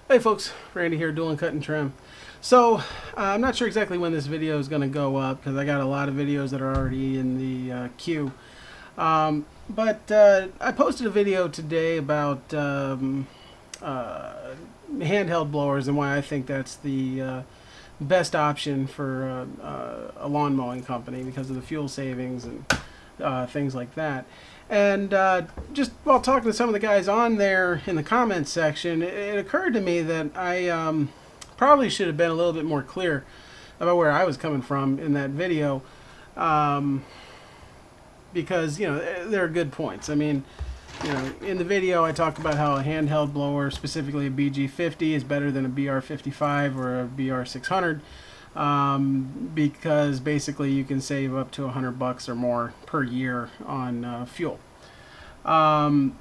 Hey folks, Randy here, Dulin Cut Trim. So, I'm not sure exactly when this video is going to go up because I got a lot of videos that are already in the queue. But I posted a video today about handheld blowers and why I think that's the best option for a lawn mowing company because of the fuel savings and things like that. And just while talking to some of the guys on there in the comments section, it occurred to me that I probably should have been a little bit more clear about where I was coming from in that video, because there are good points. I mean, in the video I talked about how a handheld blower, specifically a BG50, is better than a BR55 or a BR600. Because basically you can save up to $100 or more per year on fuel. And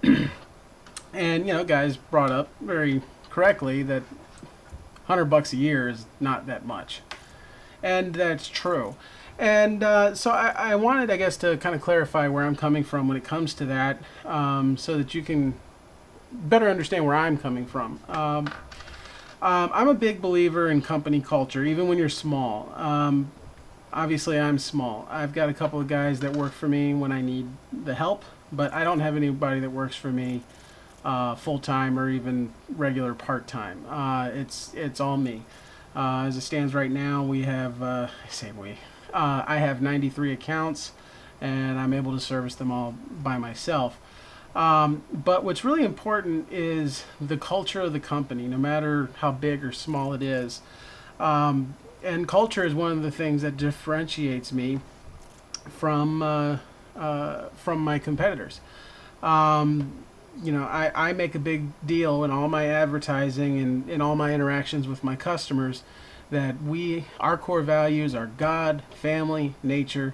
guys brought up very correctly that $100 a year is not that much, and that's true. And so I wanted, I guess, to kind of clarify where I'm coming from when it comes to that, so that you can better understand where I'm coming from. I'm a big believer in company culture, even when you're small. Obviously, I'm small. I've got a couple of guys that work for me when I need the help, but I don't have anybody that works for me full-time or even regular part-time. It's all me. As it stands right now, we have, I have 93 accounts, and I'm able to service them all by myself. But what's really important is the culture of the company, no matter how big or small it is. And culture is one of the things that differentiates me from my competitors. I make a big deal in all my advertising and in all my interactions with my customers that our core values are God, family, nature,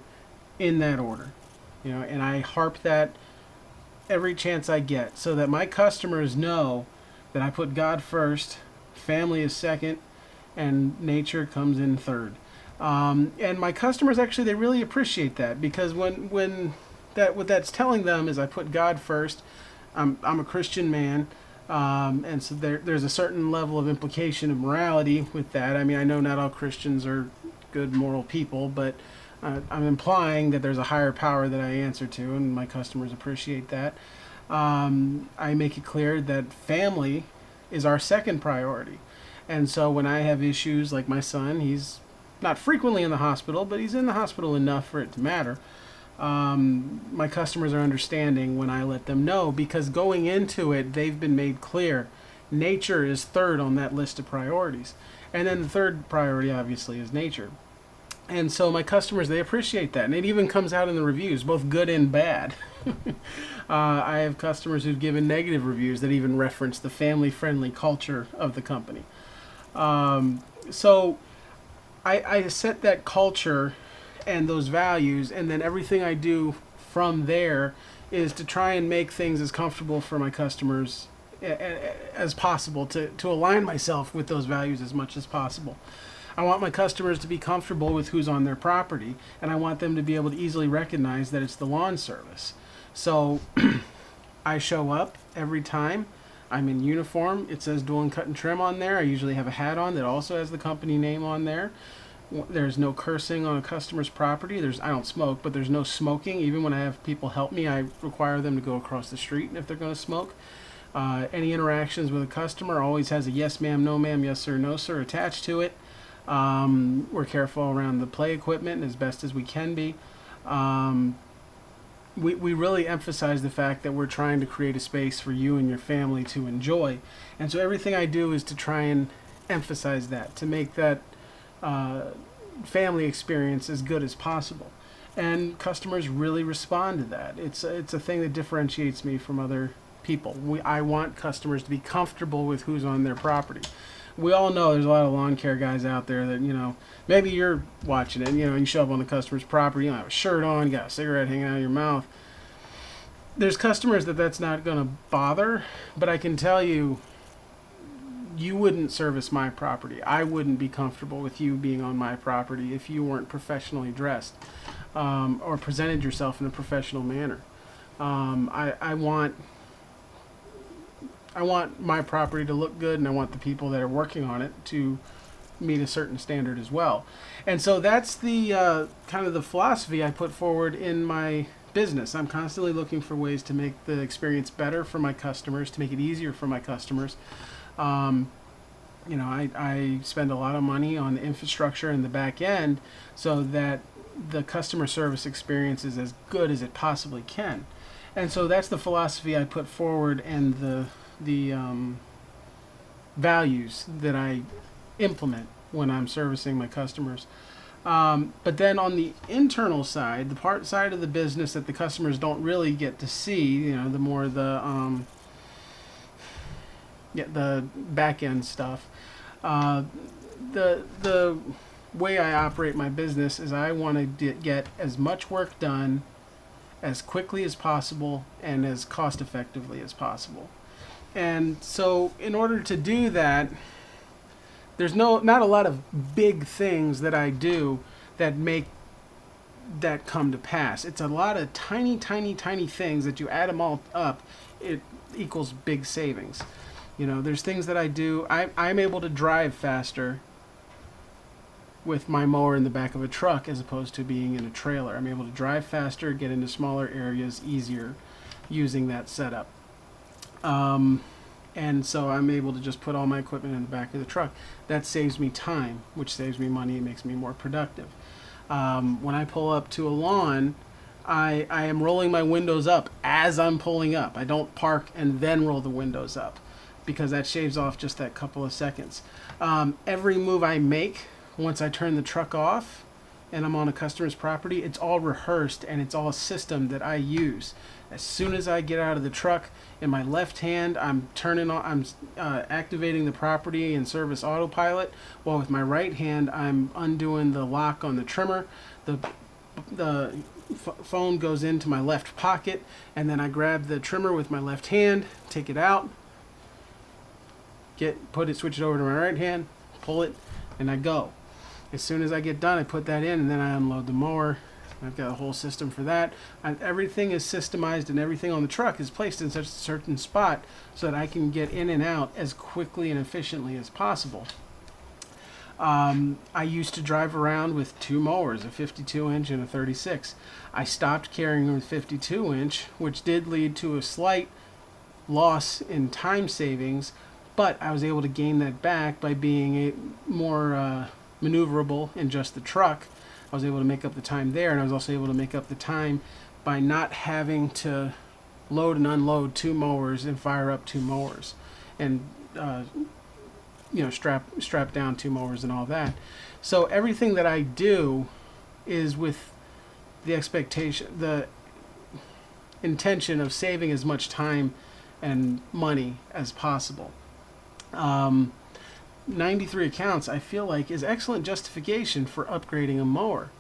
in that order. And I harp that every chance I get, so that my customers know that I put God first, family is second, and nature comes in third. And my customers, actually, they really appreciate that, because what that's telling them is I put God first. I'm a Christian man, and so there's a certain level of implication of morality with that. I mean, I know not all Christians are good moral people, but I'm implying that there's a higher power that I answer to, and my customers appreciate that. I make it clear that family is our second priority. And so when I have issues, like my son, he's not frequently in the hospital, but he's in the hospital enough for it to matter. My customers are understanding when I let them know, because going into it, they've been made clear. Nature is third on that list of priorities. And then the third priority, obviously, is nature. And so my customers, they appreciate that. And it even comes out in the reviews, both good and bad. I have customers who've given negative reviews that even reference the family-friendly culture of the company. So I set that culture and those values, and then everything I do from there is to try and make things as comfortable for my customers as possible, to align myself with those values as much as possible. I want my customers to be comfortable with who's on their property, and I want them to be able to easily recognize that it's the lawn service. So I show up every time. I'm in uniform. It says Dulin Cut Trim on there. I usually have a hat on that also has the company name on there. There's no cursing on a customer's property. I don't smoke, but there's no smoking. Even when I have people help me, I require them to go across the street if they're going to smoke. Any interactions with a customer always has a yes ma'am, no ma'am, yes sir, no sir attached to it. We're careful around the play equipment as best as we can be. We really emphasize the fact that we're trying to create a space for you and your family to enjoy. And so everything I do is to try and emphasize that, to make that family experience as good as possible. And customers really respond to that. It's a thing that differentiates me from other people. I want customers to be comfortable with who's on their property. We all know there's a lot of lawn care guys out there that, maybe you're watching it, you show up on the customer's property, you don't have a shirt on, you got a cigarette hanging out of your mouth. There's customers that's not going to bother, but I can tell you, you wouldn't service my property. I wouldn't be comfortable with you being on my property if you weren't professionally dressed, or presented yourself in a professional manner. I want I want my property to look good, and I want the people that are working on it to meet a certain standard as well. And so that's the kind of the philosophy I put forward in my business. I'm constantly looking for ways to make the experience better for my customers, to make it easier for my customers. You know, I spend a lot of money on the infrastructure in the back end so that the customer service experience is as good as it possibly can. And so that's the philosophy I put forward, and the values that I implement when I'm servicing my customers. But then on the internal side, the part side of the business that the customers don't really get to see, you know, the more the back end stuff. The way I operate my business is I want to get as much work done as quickly as possible and as cost effectively as possible. And so in order to do that, there's not a lot of big things that I do that make that come to pass. It's a lot of tiny things that you add them all up, it equals big savings. You know, there's things that I do. I'm able to drive faster with my mower in the back of a truck as opposed to being in a trailer. I'm able to drive faster, get into smaller areas easier using that setup. And so I'm able to just put all my equipment in the back of the truck. That saves me time, which saves me money and makes me more productive. When I pull up to a lawn, I am rolling my windows up as I'm pulling up. I don't park and then roll the windows up, because that shaves off just that couple of seconds. Every move I make, once I turn the truck off and I'm on a customer's property, it's all rehearsed and it's all a system that I use. As soon as I get out of the truck, in my left hand, I'm activating the property and service autopilot, while with my right hand, I'm undoing the lock on the trimmer. The phone goes into my left pocket, and then I grab the trimmer with my left hand, take it out, switch it over to my right hand, pull it, and I go. As soon as I get done, I put that in, and then I unload the mower. I've got a whole system for that. Everything is systemized, and everything on the truck is placed in such a certain spot so that I can get in and out as quickly and efficiently as possible. I used to drive around with two mowers, a 52-inch and a 36. I stopped carrying the 52-inch, which did lead to a slight loss in time savings, but I was able to gain that back by being more maneuverable in just the truck. I was able to make up the time there, and I was also able to make up the time by not having to load and unload two mowers and fire up two mowers, and strap down two mowers and all that. So everything that I do is with the expectation, the intention of saving as much time and money as possible. 93 accounts, I feel like, is excellent justification for upgrading a mower.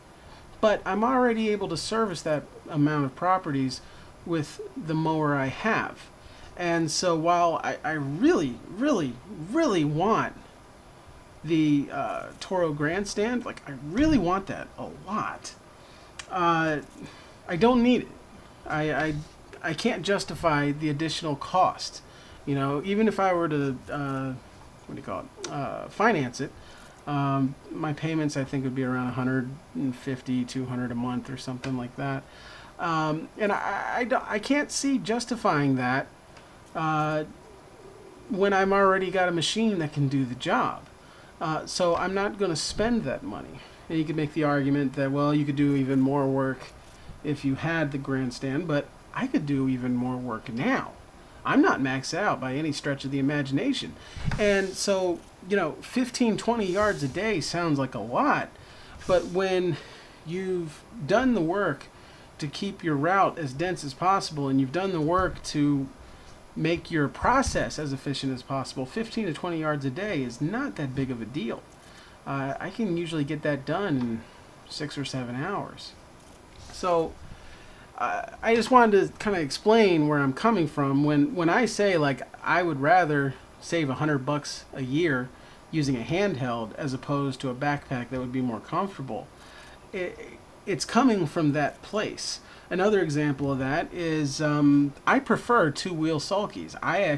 But I'm already able to service that amount of properties with the mower I have. And so while I really want the Toro Grandstand, like I really want that a lot, I don't need it. I can't justify the additional cost. You know, even if I were to finance it, my payments I think would be around 150, 200 a month or something like that. And I can't see justifying that when I'm already got a machine that can do the job. So I'm not going to spend that money. And you could make the argument that, well, you could do even more work if you had the Grandstand, but I could do even more work now. I'm not maxed out by any stretch of the imagination. And so, 15, 20 yards a day sounds like a lot, but when you've done the work to keep your route as dense as possible, and you've done the work to make your process as efficient as possible, 15 to 20 yards a day is not that big of a deal. I can usually get that done in 6 or 7 hours. So I just wanted to kind of explain where I'm coming from when I say, like, I would rather save $100 a year using a handheld as opposed to a backpack that would be more comfortable. It's coming from that place. Another example of that is I prefer two-wheel sulkies. I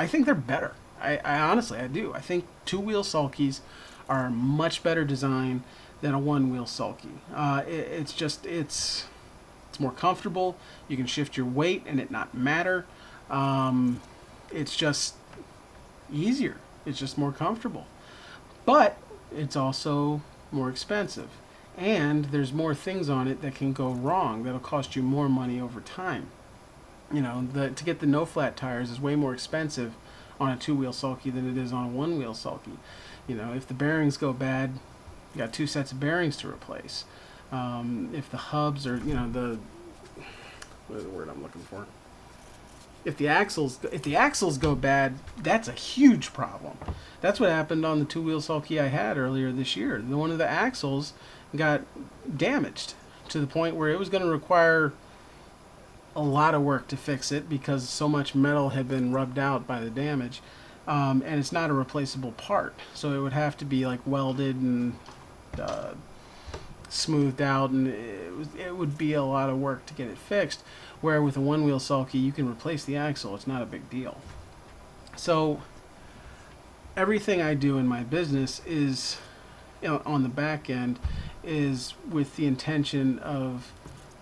think they're better. I honestly, I do. I think two-wheel sulkies are a much better design than a one-wheel sulky. It's more comfortable. You can shift your weight and it not matter. It's just easier. It's just more comfortable. But it's also more expensive. And there's more things on it that can go wrong that'll cost you more money over time. You know, to get the no flat tires is way more expensive on a two-wheel sulky than it is on a one-wheel sulky. You know, if the bearings go bad, you got 2 sets of bearings to replace. If the hubs are, you know, what is the word I'm looking for? If the axles go bad, that's a huge problem. That's what happened on the two-wheel sulky I had earlier this year. One of the axles got damaged to the point where it was going to require a lot of work to fix it because so much metal had been rubbed out by the damage. And it's not a replaceable part, so it would have to be like welded and smoothed out, and it would be a lot of work to get it fixed. Where with a one-wheel sulky, you can replace the axle. It's not a big deal. So everything I do in my business is, you know, on the back end, is with the intention of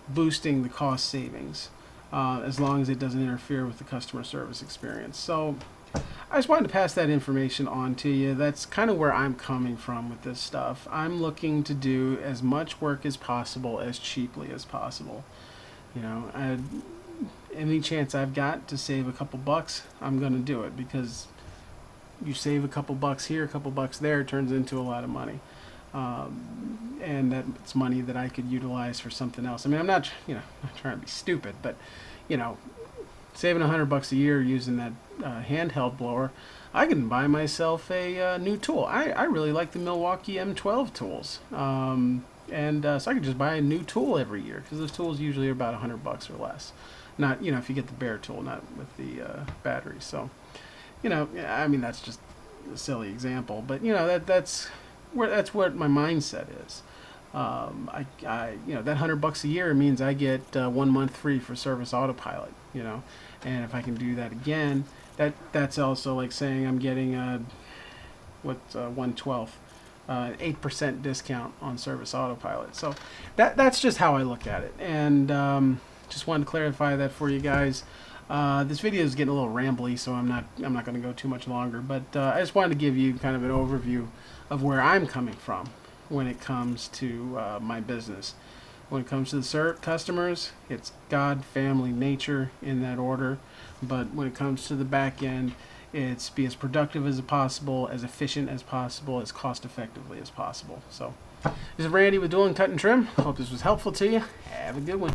boosting the cost savings, as long as it doesn't interfere with the customer service experience. So I just wanted to pass that information on to you. That's kind of where I'm coming from with this stuff. I'm looking to do as much work as possible as cheaply as possible. You know, any chance I've got to save a couple bucks, I'm going to do it, because you save a couple bucks here, a couple bucks there, it turns into a lot of money. And that's money that I could utilize for something else. I mean, I'm not, you know, not trying to be stupid, but, you know, saving $100 a year using that handheld blower, I can buy myself a new tool. I really like the Milwaukee M12 tools. So I could just buy a new tool every year, because those tools usually are about $100 or less. Not, you know, if you get the bare tool, not with the batteries. So, you know, I mean, that's just a silly example, but you know, that's what my mindset is. You know, that $100 a year means I get 1 month free for Service Autopilot. You know, and if I can do that again, that's also like saying I'm getting 1/12. 8% discount on Service Autopilot. So that's just how I look at it, and just wanted to clarify that for you guys. This video is getting a little rambly, so I'm not going to go too much longer, but I just wanted to give you kind of an overview of where I'm coming from when it comes to my business. When it comes to the customers, it's God, family, nature in that order. But when it comes to the back end, it's be as productive as possible, as efficient as possible, as cost effectively as possible. So this is Randy with Dulin Cut Trim. Hope this was helpful to you. Have a good one.